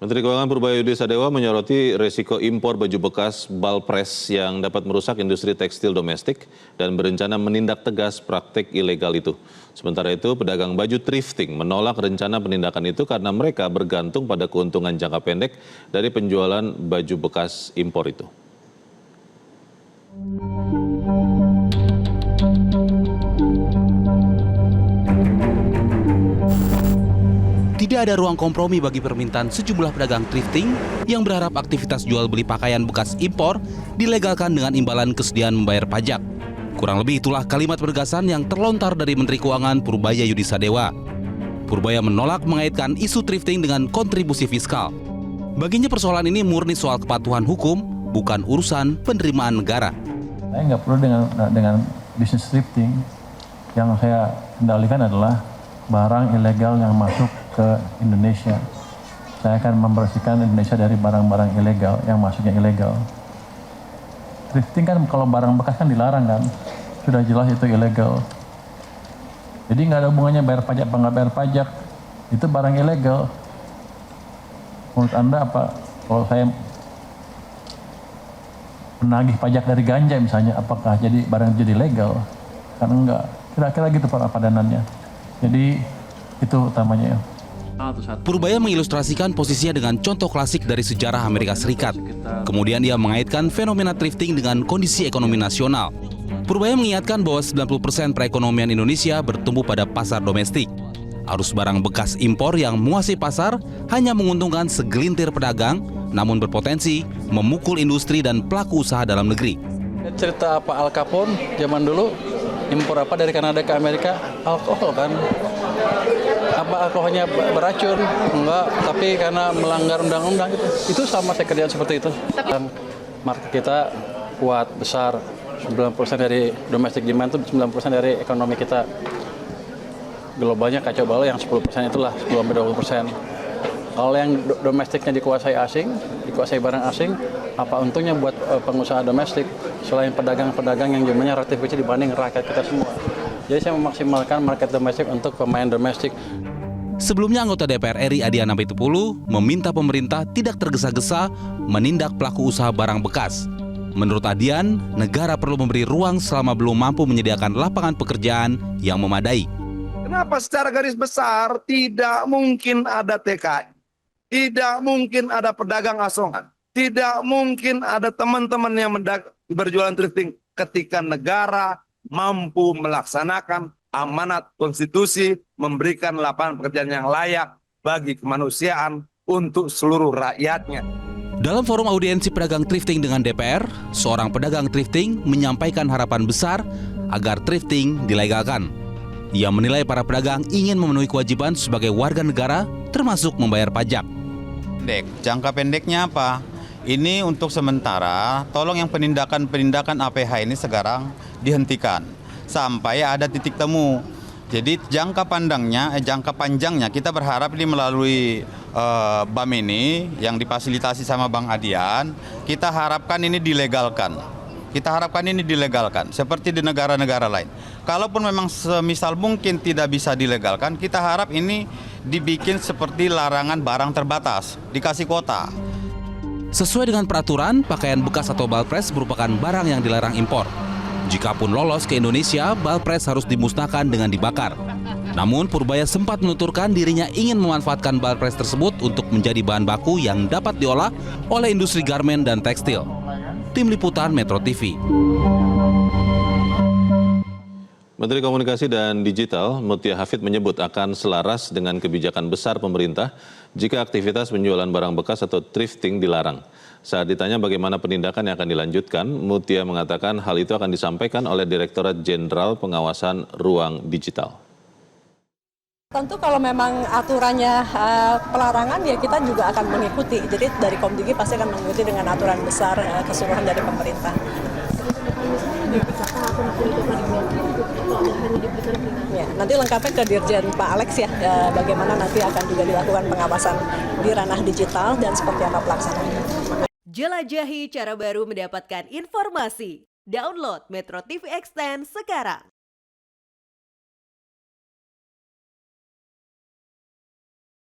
Menteri Keuangan Purbaya Sadewa menyoroti resiko impor baju bekas Balpres yang dapat merusak industri tekstil domestik dan berencana menindak tegas praktik ilegal itu. Sementara itu, pedagang baju thrifting menolak rencana penindakan itu karena mereka bergantung pada keuntungan jangka pendek dari penjualan baju bekas impor itu. Tidak ada ruang kompromi bagi permintaan sejumlah pedagang thrifting yang berharap aktivitas jual beli pakaian bekas impor dilegalkan dengan imbalan kesediaan membayar pajak. Kurang lebih itulah kalimat penegasan yang terlontar dari Menteri Keuangan Purbaya Sadewa. Purbaya menolak mengaitkan isu thrifting dengan kontribusi fiskal. Baginya persoalan ini murni soal kepatuhan hukum, bukan urusan penerimaan negara. Saya nggak perlu dengan bisnis thrifting. Yang saya kendalikan adalah barang ilegal yang masuk ke Indonesia. Saya akan membersihkan Indonesia dari barang-barang ilegal yang masuknya ilegal. Thrifting kan kalau barang bekas kan dilarang kan, sudah jelas itu ilegal. Jadi nggak ada hubungannya bayar pajak apa nggak bayar pajak, itu barang ilegal. Menurut Anda apa? Kalau saya menagih pajak dari ganja misalnya, apakah jadi barang jadi legal? Kan enggak. Kira-kira gitu Pak padanannya. Jadi itu utamanya ya. Purbaya mengilustrasikan posisinya dengan contoh klasik dari sejarah Amerika Serikat. Kemudian ia mengaitkan fenomena thrifting dengan kondisi ekonomi nasional. Purbaya mengingatkan bahwa 90% perekonomian Indonesia bertumbuh pada pasar domestik. Arus barang bekas impor yang menguasai pasar hanya menguntungkan segelintir pedagang, namun berpotensi memukul industri dan pelaku usaha dalam negeri. Cerita Pak Al Capone zaman dulu, impor apa dari Kanada ke Amerika? Alkohol kan. Apa alkoholnya beracun? Enggak, tapi karena melanggar undang-undang gitu. Itu sama saya kerjaan seperti itu. Dan market kita kuat, besar. 90% dari domestic demand itu 90% dari ekonomi kita. Globalnya kacau balau, yang 10% itulah 10-20%. Kalau yang domestiknya dikuasai asing, dikuasai barang asing, apa untungnya buat pengusaha domestik selain pedagang-pedagang yang jumlahnya relatif kecil dibanding rakyat kita semua. Jadi saya memaksimalkan market domestik untuk pemain domestik. Sebelumnya anggota DPR RI Adian Apitupulu meminta pemerintah tidak tergesa-gesa menindak pelaku usaha barang bekas. Menurut Adian, negara perlu memberi ruang selama belum mampu menyediakan lapangan pekerjaan yang memadai. Kenapa secara garis besar tidak mungkin ada TKI, tidak mungkin ada pedagang asongan, tidak mungkin ada teman-teman yang berjualan thrifting ketika negara mampu melaksanakan amanat konstitusi, memberikan lapangan pekerjaan yang layak bagi kemanusiaan untuk seluruh rakyatnya. Dalam forum audiensi pedagang thrifting dengan DPR, seorang pedagang thrifting menyampaikan harapan besar agar thrifting dilegalkan. Ia menilai para pedagang ingin memenuhi kewajiban sebagai warga negara, termasuk membayar pajak. Jangka pendeknya apa? Ini untuk sementara, tolong yang penindakan APH ini sekarang dihentikan sampai ada titik temu. Jadi jangka panjangnya kita berharap ini melalui BAM ini yang difasilitasi sama Bang Adian, kita harapkan ini dilegalkan. Seperti di negara-negara lain. Kalaupun memang semisal mungkin tidak bisa dilegalkan, kita harap ini dibikin seperti larangan barang terbatas, dikasih kuota. Sesuai dengan peraturan, pakaian bekas atau balpres merupakan barang yang dilarang impor. Jikapun lolos ke Indonesia, balpres harus dimusnahkan dengan dibakar. Namun Purbaya sempat menuturkan dirinya ingin memanfaatkan balpres tersebut untuk menjadi bahan baku yang dapat diolah oleh industri garmen dan tekstil. Tim Liputan Metro TV. Menteri Komunikasi dan Digital Mutia Hafid menyebut akan selaras dengan kebijakan besar pemerintah jika aktivitas penjualan barang bekas atau thrifting dilarang. Saat ditanya bagaimana penindakan yang akan dilanjutkan, Mutia mengatakan hal itu akan disampaikan oleh Direktorat Jenderal Pengawasan Ruang Digital. Tentu kalau memang aturannya pelarangan ya kita juga akan mengikuti. Jadi dari Komdigi pasti akan mengikuti dengan aturan besar keseluruhan dari pemerintah. Ya, nanti lengkapnya ke Dirjen Pak Alex ya, bagaimana nanti akan juga dilakukan pengawasan di ranah digital dan seperti apa pelaksanaannya. Jelajahi cara baru mendapatkan informasi. Download Metro TV Extend sekarang.